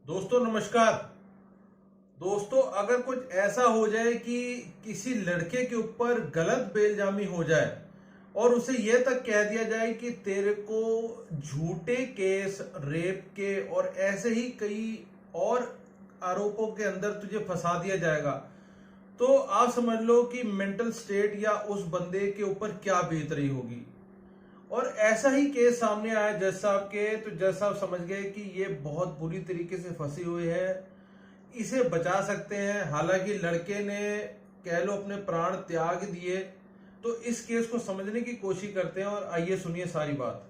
दोस्तों नमस्कार। दोस्तों अगर कुछ ऐसा हो जाए कि किसी लड़के के ऊपर गलत बेइल्जामी हो जाए और उसे यह तक कह दिया जाए कि तेरे को झूठे केस रेप के और ऐसे ही कई और आरोपों के अंदर तुझे फंसा दिया जाएगा, तो आप समझ लो कि मेंटल स्टेट या उस बंदे के ऊपर क्या बीत रही होगी। और ऐसा ही केस सामने आया जज साहब के, तो जज साहब समझ गए कि ये बहुत बुरी तरीके से फंसी हुई है, इसे बचा सकते हैं। हालांकि लड़के ने कह लो अपने प्राण त्याग दिए। तो इस केस को समझने की कोशिश करते हैं और आइए सुनिए सारी बात।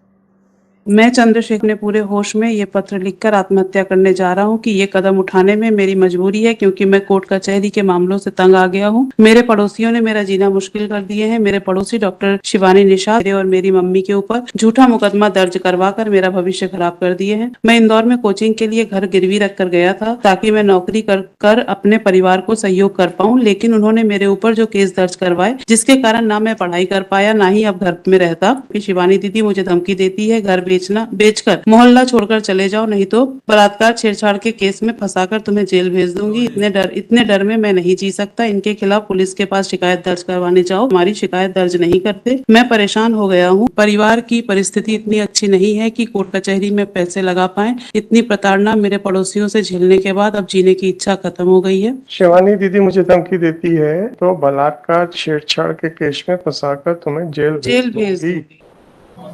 मैं चंद्रशेखर ने पूरे होश में ये पत्र लिखकर आत्महत्या करने जा रहा हूँ कि ये कदम उठाने में मेरी मजबूरी है, क्योंकि मैं कोर्ट कचहरी के मामलों से तंग आ गया हूँ। मेरे पड़ोसियों ने मेरा जीना मुश्किल कर दिए हैं। मेरे पड़ोसी डॉक्टर शिवानी निषाद मेरे और मेरी मम्मी के ऊपर झूठा मुकदमा दर्ज करवा कर मेरा भविष्य खराब कर दिए हैं। मैं इंदौर में कोचिंग के लिए घर गिरवी रख कर गया था ताकि मैं नौकरी कर अपने परिवार को सहयोग कर पाऊँ, लेकिन उन्होंने मेरे ऊपर जो केस दर्ज करवाए, जिसके कारण ना मैं पढ़ाई कर पाया, ना ही अब घर में रहता। शिवानी दीदी मुझे धमकी देती है, घर बेचकर मोहल्ला छोड़कर चले जाओ, नहीं तो बलात्कार छेड़छाड़ के केस में फंसाकर तुम्हें जेल भेज दूंगी। इतने डर में मैं नहीं जी सकता। इनके खिलाफ पुलिस के पास शिकायत दर्ज करवाने जाओ, हमारी शिकायत दर्ज नहीं करते। मैं परेशान हो गया हूँ। परिवार की परिस्थिति इतनी अच्छी नहीं है कि कोर्ट कचहरी में पैसे लगा पाए। इतनी प्रताड़ना मेरे पड़ोसियों से झेलने के बाद अब जीने की इच्छा खत्म हो गई है। शिवानी दीदी मुझे धमकी देती है तो बलात्कार छेड़छाड़ के केस में फंसाकर तुम्हें जेल भेज दूंगी।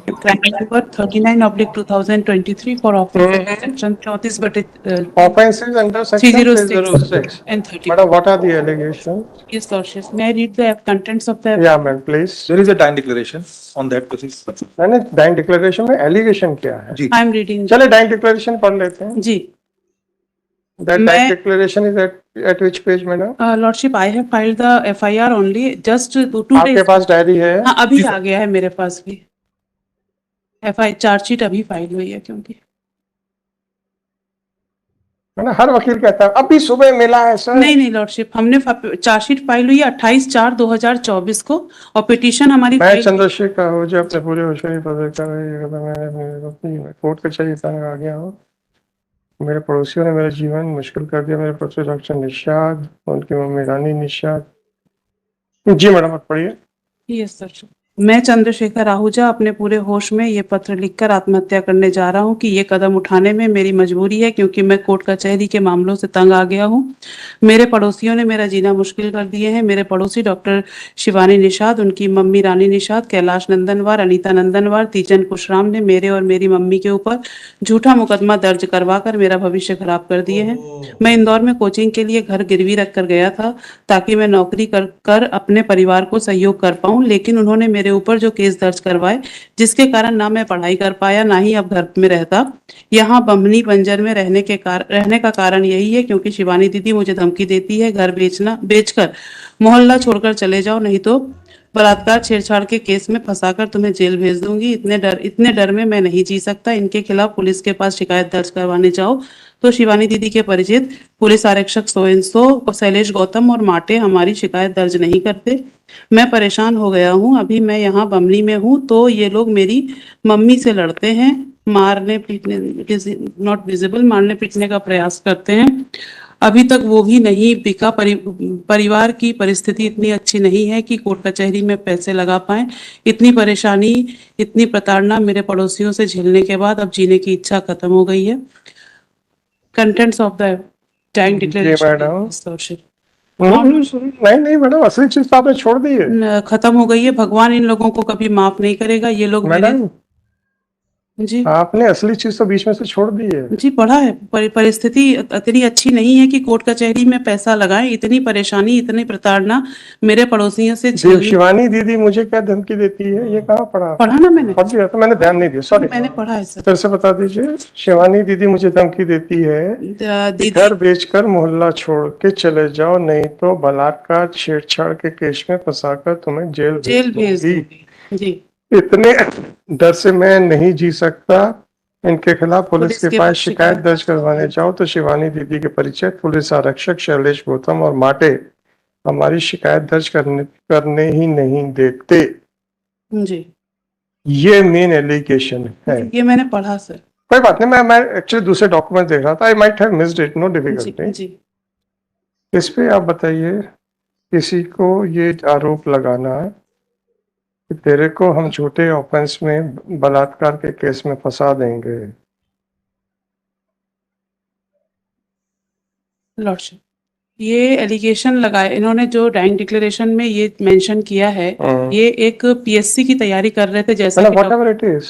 Crime number 39/2023 for offense section 34/306 Offenses under section 306 and 30. Madam, what are the allegations? Yes, Lordship. May I read the contents of the? Yeah, man, please. There is a dying declaration on that basis. मैंने dying declaration में allegation क्या है? जी, I am reading. चले dying declaration पढ़ लेते हैं। जी, That मैं- dying declaration is at which page, madam? Lordship, I have filed the FIR only just 2 आपके days. पास डायरी है? हाँ, अभी आ गया है मेरे पास भी। FIR चार्जशीट अभी फाइल हुई है, क्योंकि है ना, हर वकील कहता है अभी सुबह मिला है सर। नहीं लॉर्डशिप, हमने चार्जशीट फाइल हुई है 28/4/2024 को, और पिटीशन हमारी मैं फाइल- चंद्रशेखर आहूजा अपने पूरे होशियारी पद कर कोर्ट कचहरी तंग आ गया हूँ। मेरे पड़ोसियों ने मेरा जीवन मुश्किल कर दिया। मेरे पड़ोसी डॉक्टर निषाद, उनकी मम्मी रानी निषाद। जी मैडम, आप पढ़िए। Yes sir. मैं चंद्रशेखर आहूजा अपने पूरे होश में ये पत्र लिखकर आत्महत्या करने जा रहा हूँ कि ये कदम उठाने में मेरी मजबूरी है, क्योंकि मैं कोर्ट कचहरी के मामलों से तंग आ गया हूँ। मेरे पड़ोसियों ने मेरा जीना मुश्किल कर दिए हैं। मेरे पड़ोसी डॉक्टर शिवानी निषाद, उनकी मम्मी रानी निषाद, कैलाश नंदनवार, अनीता नंदनवार, तीजन कुशराम ने मेरे और मेरी मम्मी के ऊपर झूठा मुकदमा दर्ज करवा कर मेरा भविष्य खराब कर दिए हैं। मैं इंदौर में कोचिंग के लिए घर गिरवी रख कर गया था ताकि मैं नौकरी कर अपने परिवार को सहयोग कर पाऊं, लेकिन उन्होंने मेरे ऊपर जो केस दर्ज करवाए, जिसके कारण ना मैं पढ़ाई कर पाया, ना ही अब घर में रहता। यहाँ बम्बनी बंजर में रहने का कारण यही है क्योंकि शिवानी दीदी मुझे धमकी देती है, घर बेचकर मोहल्ला छोड़कर चले जाओ, नहीं तो बलात्कार छेड़छाड़ के केस में फंसाकर तुम्हें जेल भेज दूंगी। इतने डर में मैं नहीं जी सकता। इनके खिलाफ पुलिस के पास शिकायत दर्ज करवाने जाओ, तो शिवानी दीदी के परिचित पुलिस आरक्षक सोएंसो, शैलेश गौतम और माटे हमारी शिकायत दर्ज नहीं करते। मैं परेशान हो गया हूँ। अभी मैं यहाँ बमनी में हूँ तो ये लोग मेरी मम्मी से लड़ते हैं, मारने पीटने का प्रयास करते हैं। अभी तक वो भी नहीं बिका। परिवार की परिस्थिति इतनी अच्छी नहीं है कि कोर्ट कचहरी में पैसे लगा पाए। इतनी परेशानी, इतनी प्रताड़ना मेरे पड़ोसियों से झेलने के बाद अब जीने की इच्छा खत्म हो गई है। Contents of the dying declaration. नहीं मैडम, असली चीज तो आपने छोड़ दी है। खत्म हो गई है। भगवान इन लोगों को कभी माफ नहीं करेगा। ये लोग मैडम, जी आपने असली चीज तो बीच में से छोड़ दी है। जी, पढ़ा है। परिस्थिति इतनी अच्छी नहीं है कि कोर्ट कचहरी में पैसा लगाएं। इतनी परेशानी, इतनी प्रताड़ना मेरे पड़ोसियों से शिवानी दीदी मुझे क्या धमकी देती है, ये कहाँ पढ़ा ना मैंने? पढ़ दिया तो मैंने ध्यान नहीं दिया, सॉरी। मैंने पढ़ा है सर। फिर से बता दीजिए। शिवानी दीदी मुझे धमकी देती है दीदी घर बेचकर मोहल्ला छोड़ के चले जाओ, नहीं तो बलात्कार छेड़छाड़ के केस में फंसाकर तुम्हें जेल भेज दूंगी। दूंगी। जी, इतने डर से मैं नहीं जी सकता। इनके खिलाफ पुलिस के पास शिकायत दर्ज करवाने जाओ, तो शिवानी दीदी के परिचय पुलिस आरक्षक शैलेश गौतम और माटे हमारी शिकायत दर्ज करने ही नहीं देते। जी, ये मेन एलिगेशन है। ये मैंने पढ़ा सर। कोई बात नहीं, मैं एक्चुअली दूसरे डॉक्यूमेंट देख रहा था, I might have missed it, no जी डिफिकल्टी। जी। इस पे आप बताइए, किसी को ये आरोप लगाना कि तेरे को हम छोटे ऑफेंस में बलात्कार के केस में फंसा देंगे। लॉर्डशिप, ये एलिगेशन लगाए इन्होंने, जो रैंक डिक्लेरेशन में ये मेंशन किया है, ये एक पीएससी की तैयारी कर रहे थे जैसा मतलब कि वॉट एवर इट इज,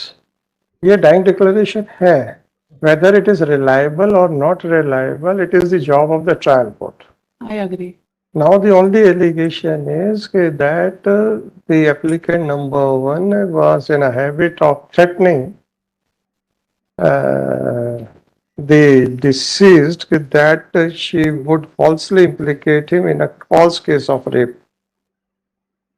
ये डाइंग डिक्लेरेशन है, whether it is reliable or not reliable, it is the job of the trial court. I agree. Now the only allegation is that the applicant number one was in a habit of threatening the deceased that she would falsely implicate him in a false case of rape.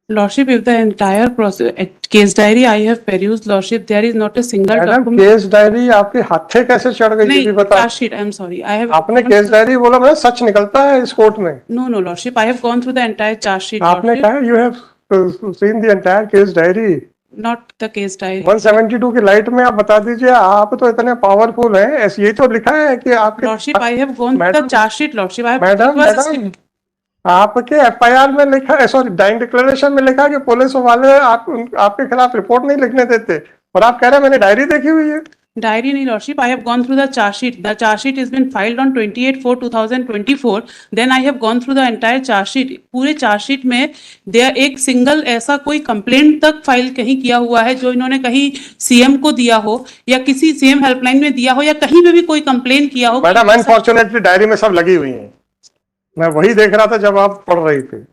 Lordship, if the entire process, case diary I have perused, Lordship, there is not a single madam document. Case diary आपके हाथे कैसे चढ़ गई ये नहीं, भी बता। charge sheet, I am sorry, I have. आपने केस डायरी बोला, मैडम सच निकलता है इस कोर्ट में। No, no, Lordship, I have gone through the entire charge sheet, आपने Lordship, कहा you have seen the entire case diary. not the case diary. 172 की light में आप बता दीजिए, आप तो इतने पावरफुल हैं, ऐसे यही तो लिखा है कि आपके Lordship, I have gone through the madam charge sheet, Lordship, I have. Madam it was a madam आपके एफआईआर में लिखा है, सॉरी डाइंग डिक्लेरेशन में लिखा है कि पुलिस वाले आपके खिलाफ रिपोर्ट नहीं लिखने देते, और आप कह रहे हैं मैंने डायरी देखी हुई है। Diary nahi, Lordship, I have gone through the charge sheet. The charge sheet has been filed on 28/4/2024. Then I have gone through the entire charge sheet. पूरे charge sheet में there एक single ऐसा कोई complaint तक file कहीं किया हुआ है जो इन्होंने कहीं सीएम को दिया हो या किसी सीएम हेल्पलाइन में दिया हो या कहीं पे भी कोई कंप्लेन किया हो। मैडम अनफॉर्चुनेटली डायरी में सब लगी हुई है, मैं वही देख रहा था जब आप पढ़ रही थी।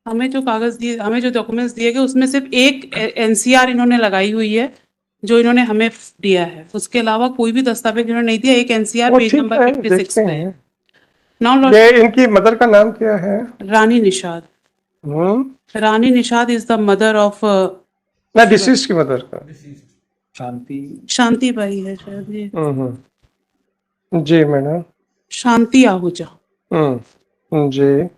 हमें जो कागज दिए, हमें जो डॉक्यूमेंट्स दिए गए उसमें सिर्फ एक एनसीआर इन्होंने लगाई हुई है जो इन्होंने हमें दिया है, उसके अलावा कोई भी दस्तावेज इन्होंने नहीं दिया। एक एनसीआर वो पेज ठीक नंबर है, 56 देखते पे। हैं। नाउ ये इनकी मदर का नाम क्या है? Rani Nishad. Rani Nishad is the mother of ना डिसीज की मदर का शांति शांति बाई है शायद ये, जी मैडम। शांति आहूजा। जी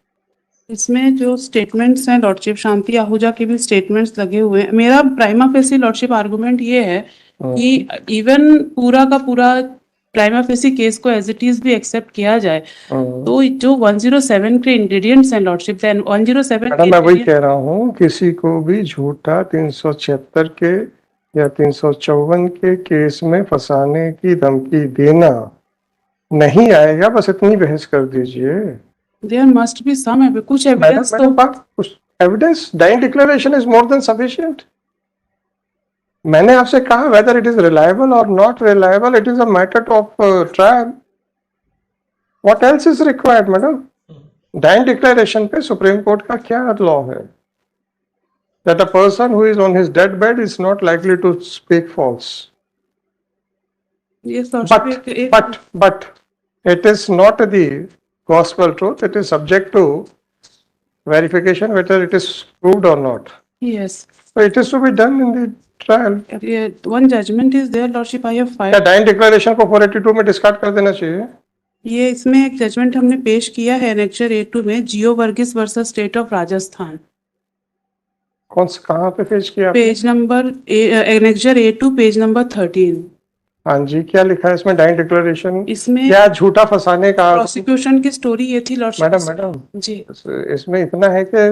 इसमें जो स्टेटमेंट्स हैं लॉर्डशिप, शांति आहूजा के भी स्टेटमेंट्स लगे हुए हैं। मेरा प्राइमा फेसी लॉर्डशिप आर्गुमेंट ये है कि इवन पूरा का पूरा प्राइमा फेसी केस को एज इट इज भी एक्सेप्ट किया जाए तो जो 107 के इंग्रेडिएंट्स हैं लॉर्डशिप, देन 107 मैडम मैं वही कह रहा हूँ, किसी को भी झूठा 376 के या 354 के केस में फंसाने की धमकी देना नहीं आएगा, बस इतनी बहस कर दीजिए। देयर मस्ट बी सम कुछ एविडेंस तो कुछ evidence, dying declaration is more than sufficient. मैंने आपसे कहा वेदर इट इज रिलायबल और not reliable, it is a matter of trial, what else is required madam. Dying declaration पे Supreme Court का क्या लॉ है? That a person who is on his deathbed is not likely to speak false. Yes, But it is not the gospel truth. It is subject to verification whether it is proved or not. yes, So it is to be done in the trial. one judgment is there lordship, I have क्या filed। Dying declaration को 482 में discard कर देना चाहिए? ये इसमें एक judgement हमने पेश किया है एनेक्चर A2 में, Jio Varghese versus state of Rajasthan. कौन सा कहाँ पे पेश किया आपने? Page number annexure A2 page number 13। हाँ जी, क्या लिखा है इसमें? डाइंग डिक्लेरेशन इसमें क्या झूठा फंसाने का? प्रोसिक्यूशन की स्टोरी ये थी लॉर्डशिप। मैडम जी, इसमें इतना है कि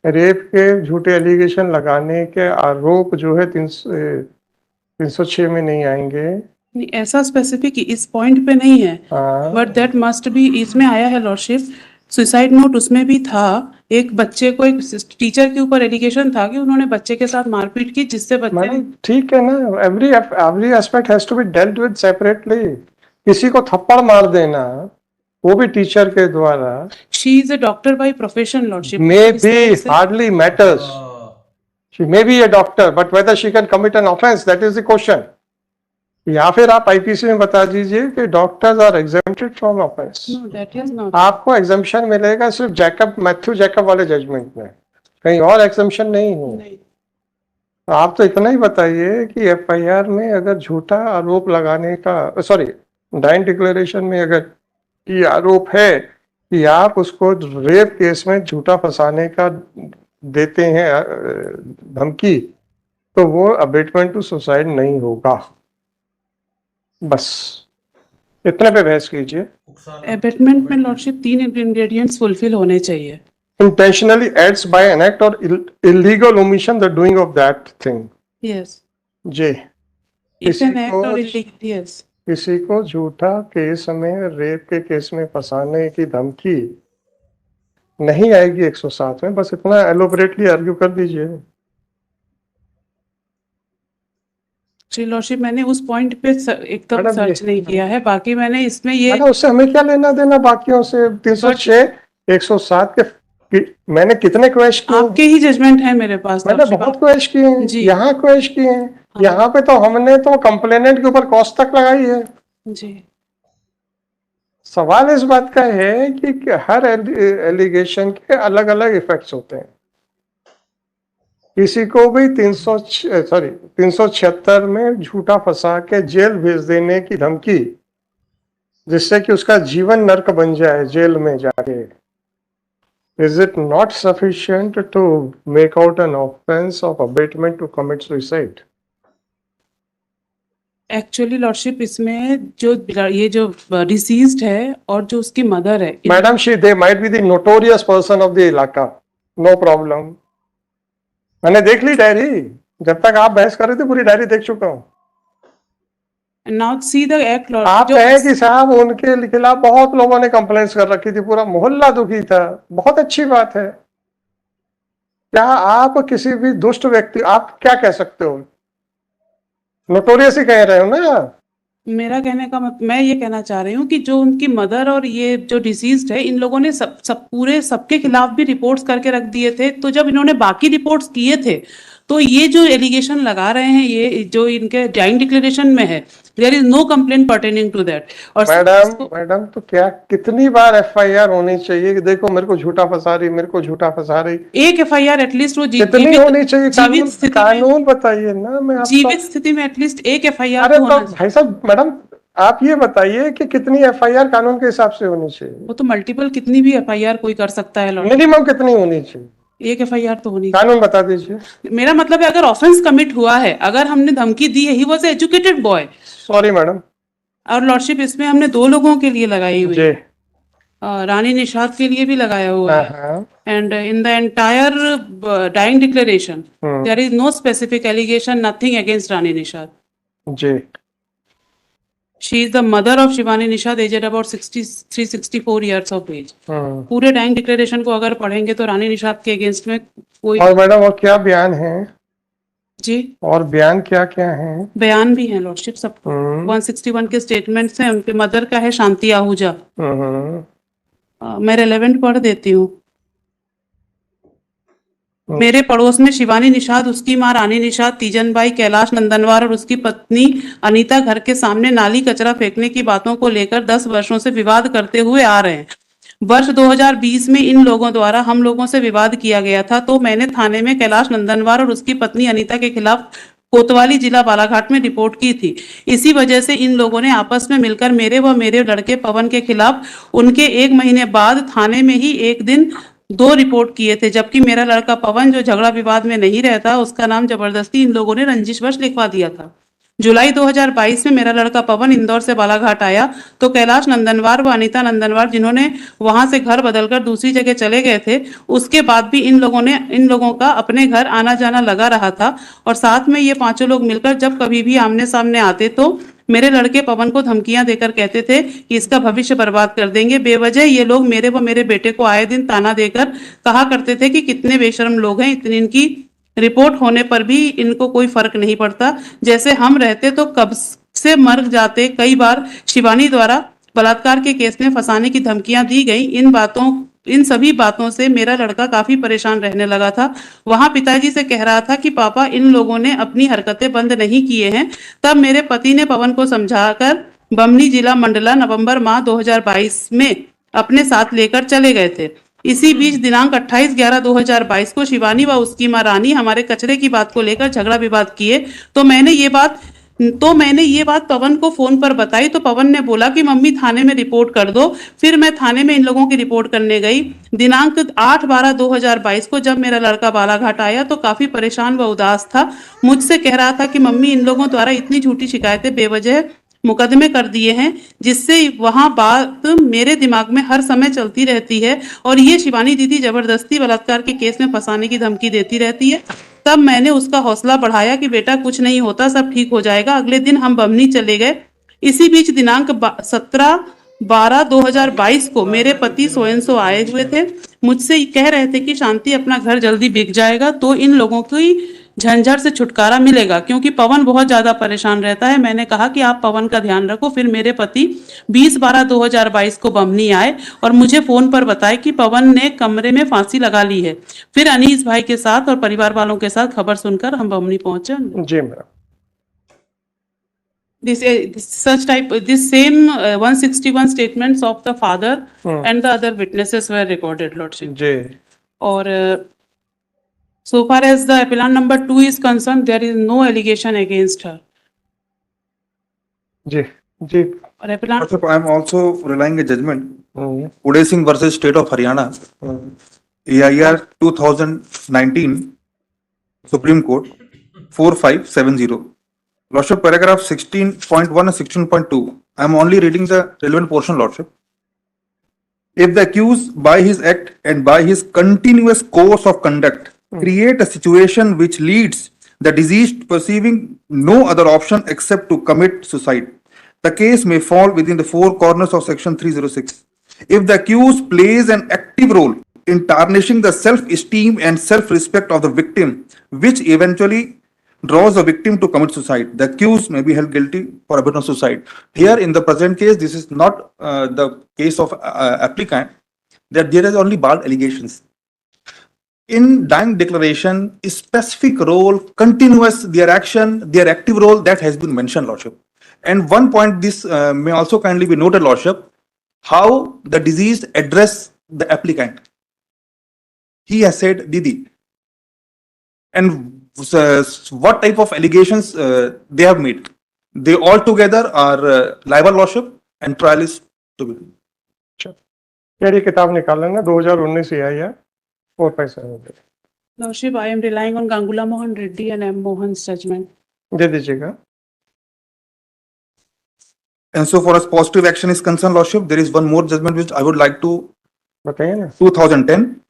रेप के झूठे एलिगेशन लगाने के आरोप जो है 306 में नहीं आएंगे। नहीं ऐसा स्पेसिफिक इस पॉइंट पे नहीं है, हाँ, बट दैट मस्ट बी, इसमें आया है लॉर्डशिप। सुसाइड नोट उसमें भी था, एक बच्चे को, एक टीचर के ऊपर एलिगेशन था कि उन्होंने बच्चे के साथ मारपीट की जिससे बच्चे मैडम ठीक है ना, every aspect has to be dealt with separately. किसी को थप्पड़ मार देना, वो भी टीचर के द्वारा, she is a doctor by profession lordship, may be hardly matters. She may be a doctor but whether she can commit an offence, that is the question. या फिर आप आईपीसी में बता दीजिए कि doctors are exempted from offence. No that is not. आपको exemption मिलेगा सिर्फ मैथ्यू जैकब वाले जजमेंट में, कहीं और एग्जाम्पशन नहीं है। नहीं, आप तो इतना ही बताइए कि एफआईआर में अगर झूठा आरोप लगाने का, सॉरी डाइंग डिक्लेरेशन में अगर ये आरोप है कि आप उसको रेप केस में झूठा फंसाने का देते हैं धमकी, तो वो अबेटमेंट टू सुसाइड नहीं होगा। बस इतने पे बहस कीजिए। उकसाना अबेटमेंट में लॉर्डशिप 3 इंग्रेडिएंट्स फुलफिल होने चाहिए। Intentionally adds by an act or illegal omission the doing of that thing। Yes, जी। इफ किसी एन एक्ट को और इलीगल, यस, किसी को झूठा केस में, रेप के केस में फंसाने की धमकी नहीं आएगी 107 में, बस इतना एलोबरेटली आर्ग्यू कर दीजिए। श्री लॉर्डशिप मैंने उस पॉइंट पे एकदम मैडम सर्च नहीं किया है, बाकी मैंने इसमें ये मैडम उससे हमें क्या लेना देना बाकियों से। 306 107 मैंने कितने क्वेश किए? आपके ही जजमेंट है मेरे पास मैंने लॉर्डशिप। बहुत क्वेश किए हैं, जी। यहाँ क्वेश किए हैं, यहाँ पे तो हमने तो कंप्लेनेंट के ऊपर कॉस्ट तक लगाई है। जी, सवाल इस बात का है कि हर एलिगेशन के अलग अलग इफेक्ट्स होते हैं। किसी को भी 376 में झूठा फंसा के जेल भेज देने की धमकी, जिससे कि उसका जीवन नर्क बन जाए जेल में जाके, is it not sufficient to make out an offence of abetment to commit suicide? Actually lordship इसमें जो ये जो डिसीज्ड है और जो उसकी मदर है, madam they might be the notorious person of the इलाका, नो प्रॉब्लम। मैंने देख ली डायरी, जब तक आप बहस कर रहे थे पूरी डायरी देख चुका हूँ। नाउ सी द एक्ट आप कहें कि साहब उनके खिलाफ बहुत लोगों ने कंप्लेंट्स कर रखी थी, पूरा मोहल्ला दुखी था, बहुत अच्छी बात है। क्या आप किसी भी दुष्ट व्यक्ति, आप क्या कह सकते हो? नोटोरियस ही कह रहे हो ना आप? मेरा कहने का मैं ये कहना चाह रही हूँ कि जो उनकी मदर और ये जो डिसीज्ड है, इन लोगों ने सबके खिलाफ भी रिपोर्ट्स करके रख दिए थे। तो जब इन्होंने बाकी रिपोर्ट्स किए थे, तो ये जो एलिगेशन लगा रहे हैं, ये जो इनके ज्वाइंट डिक्लेरेशन में है, there is no complaint pertaining to that. और मैडम तो क्या कितनी बार एफआईआर होनी चाहिए कि देखो मेरे को झूठा फंसा रही, मेरे को झूठा फंसा रही? एक एफआईआर एटलीस्ट वो कितनी होनी चाहिए? जीवित स्थिति में, कानून बताइए ना। मैं आपको जीवित स्थिति में एटलीस्ट एक एफआईआर अरे तो तो होना चाहिए। भाई साहब, मैडम आप ये बताइए कि कितनी एफआईआर कानून के हिसाब से होनी चाहिए? वो तो मल्टीपल कितनी भी एफआईआर कोई कर सकता है लॉर्ड। मिनिमम कितनी होनी चाहिए? एक एफआईआर तो होनी कानून बता दीजिए। चाहिए। मेरा मतलब है अगर ऑफेंस कमिट हुआ है, अगर हमने धमकी दी है, he was educated boy. Sorry madam. और लॉर्डशिप इसमें हमने 2 लोगों के लिए लगाई हुई जी। है, रानी निषाद के लिए भी लगाया हुआ है। हाँ। And in the entire dying declaration there is no specific allegation, nothing against Rani Nishad. जी। She is the mother of Shivani Nishad, aged about 63-64 years of age. पूरे डाइंग डिक्लेरेशन को अगर पढ़ेंगे तो रानी निषाद के अगेंस्ट में कोई और मैडम और क्या बयान है? जी, और बयान क्या क्या है? बयान भी है लॉर्डशिप सब। 161 के स्टेटमेंट्स हैं। उनके मदर का है शांति आहूजा। मैं रेलेवेंट पढ़ देती हूँ। मेरे पड़ोस में शिवानी निषाद, उसकी मां रानी निषाद, तीजनबाई, कैलाश नंदनवार और उसकी पत्नी अनीता घर के सामने नाली कचरा फेंकने की बातों को लेकर 10 वर्षों से विवाद करते हुए आ रहे हैं। वर्ष 2020 में इन लोगों द्वारा हम लोगों से विवाद किया गया था, तो मैंने थाने में कैलाश नंदनवार और उसकी पत्नी अनीता के खिलाफ कोतवाली जिला बालाघाट में रिपोर्ट की थी। इसी वजह से इन लोगों ने आपस में मिलकर मेरे व मेरे लड़के पवन के खिलाफ उनके 1 महीने बाद थाने में ही एक दिन 2 रिपोर्ट किए थे, जबकि मेरा लड़का पवन जो झगड़ा विवाद में नहीं रहता, उसका नाम जबरदस्ती इन लोगों ने रंजिशवश लिखवा दिया था। जुलाई 2022 में मेरा लड़का पवन इंदौर से बालाघाट आया तो कैलाश नंदनवार व अनीता नंदनवार, जिन्होंने वहां से घर बदलकर दूसरी जगह चले गए थे, उसके बाद भी इन लोगों का अपने घर आना जाना लगा रहा था। और साथ में ये 5 लोग मिलकर जब कभी भी आमने सामने आते तो मेरे लड़के पवन को धमकियां देकर कहते थे कि इसका भविष्य बर्बाद कर देंगे। बेवजह ये लोग मेरे व मेरे बेटे को आए दिन ताना देकर कहा करते थे कि कितने बेशर्म लोग हैं, इतनी इनकी रिपोर्ट होने पर भी इनको कोई फर्क नहीं पड़ता, जैसे हम रहते तो कब से मर जाते। कई बार शिवानी द्वारा बलात्कार के केस में फंसाने की धमकियां दी गई। इन सभी बातों से मेरा लड़का काफी परेशान रहने लगा था। वहां पिताजी से कह रहा था कि पापा इन लोगों ने अपनी हरकतें बंद नहीं किए हैं। तब मेरे पति ने पवन को समझाकर बमनी जिला मंडला नवंबर माह 2022 में अपने साथ लेकर चले गए थे। इसी बीच दिनांक 28/11/2022 को शिवानी व उसकी मां रानी हमारे कचरे की बात को लेकर झगड़ा विवाद किए। तो मैंने ये बात पवन को फोन पर बताई तो पवन ने बोला कि मम्मी थाने में रिपोर्ट कर दो। फिर मैं थाने में इन लोगों की रिपोर्ट करने गई। दिनांक 8/12/2022 को जब मेरा लड़का बालाघाट आया तो काफी परेशान व उदास था। मुझसे कह रहा था कि मम्मी इन लोगों द्वारा इतनी झूठी शिकायतें बेवजह मुकदमे कर दिए हैं, जिससे वहां बात मेरे दिमाग में हर समय चलती रहती है और ये शिवानी दीदी जबरदस्ती बलात्कार के केस में फंसाने की धमकी देती रहती है। तब मैंने उसका हौसला बढ़ाया कि बेटा कुछ नहीं होता, सब ठीक हो जाएगा। अगले दिन हम बमनी चले गए। इसी बीच दिनांक 17/12/2022 को मेरे पति सोयनसो आए हुए थे। मुझसे कह रहे थे कि शांति अपना घर जल्दी बिक जाएगा तो इन लोगों की झंझट से छुटकारा मिलेगा, क्योंकि पवन बहुत ज्यादा परेशान रहता है। मैंने कहा कि आप पवन का ध्यान रखो। फिर मेरे पति 20/12/2022 को बमनी आए और मुझे फोन पर बताए कि पवन ने कमरे में फांसी लगा ली है। फिर अनीस भाई के साथ और परिवार वालों के साथ खबर सुनकर हम बमनी पहुंचे। जी madam. This same 161 statements of the father and the other witnesses were recorded, Lordship. जी और so far as the appellant number 2 is concerned, there is no allegation against her. जी जी। और appellant Lordship, I am also relying a judgment. Hmm, Uday Singh versus State of Haryana, AIR 2019, Supreme Court, 4570. Lordship, paragraph 16.1 and 16.2. I am only reading the relevant portion, Lordship. If the accused by his act and by his continuous course of conduct create a situation which leads the deceased perceiving no other option except to commit suicide, the case may fall within the four corners of section 306. If the accused plays an active role in tarnishing the self-esteem and self-respect of the victim, which eventually draws the victim to commit suicide, the accused may be held guilty for abetting of suicide. Here, in the present case, this is not the case of applicant, that there is only bald allegations. In dying declaration, specific role, continuous, their action, their active role, that has been mentioned, Lordship. And one point, this may also kindly be noted, Lordship, how the deceased address the applicant. He has said, Didi. And what type of allegations they have made. They all together are libel, Lordship, and trial is to be. यार ये किताब निकाल लेना, 2019 से आई है, 4/5 Lordship, I am relying on Gangula Mohan Reddy and M. Mohan's judgment. दे दीजिएगा। And so far as positive action is concerned, Lordship, there is one more judgment which I would like to, बताइए ना। 2010,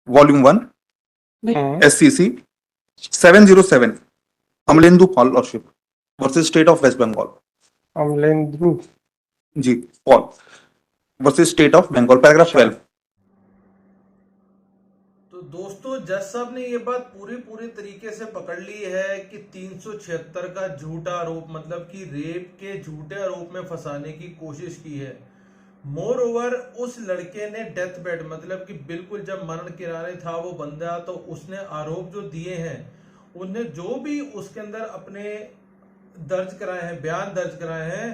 Volume 1, hmm, SCC 707, Amlendu Paul, Lordship, versus State of West Bengal. अमलेंद्रू Ji, Paul, versus State of Bengal, paragraph 12. तो दोस्तों, जज साहब ने ये बात पूरी तरीके से पकड़ ली है कि 376 का झूठा आरोप, मतलब कि रेप के झूठे आरोप में फंसाने की कोशिश की है। मोर ओवर, उस लड़के ने डेथ बेड, मतलब कि बिल्कुल जब मरण किनारे था वो बंदा, तो उसने आरोप जो दिए हैं, उनने जो भी उसके अंदर अपने दर्ज कराए हैं, बयान दर्ज कराए हैं,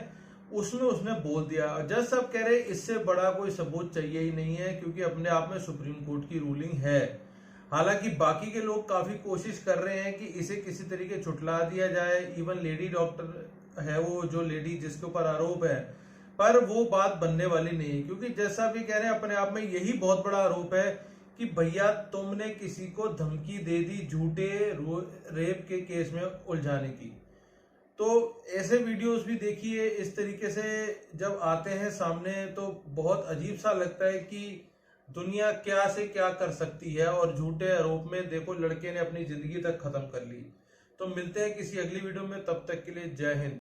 उसमें उसने बोल दिया। जज साहब कह रहे इससे बड़ा कोई सबूत चाहिए ही नहीं है, क्योंकि अपने आप में सुप्रीम कोर्ट की रूलिंग है। हालांकि बाकी के लोग काफी कोशिश कर रहे हैं कि इसे किसी तरीके छुटला दिया जाए। इवन लेडी डॉक्टर है, वो जो लेडी जिसके ऊपर आरोप है, पर वो बात बनने वाली नहीं है, क्योंकि जज साहब ये कह रहे हैं अपने आप में यही बहुत बड़ा आरोप है कि भैया तुमने किसी को धमकी दे दी झूठे रेप के केस में उलझाने की। तो ऐसे वीडियोस भी देखिए, इस तरीके से जब आते हैं सामने तो बहुत अजीब सा लगता है कि दुनिया क्या से क्या कर सकती है। और झूठे आरोप में देखो लड़के ने अपनी जिंदगी तक खत्म कर ली। तो मिलते हैं किसी अगली वीडियो में, तब तक के लिए जय हिंद।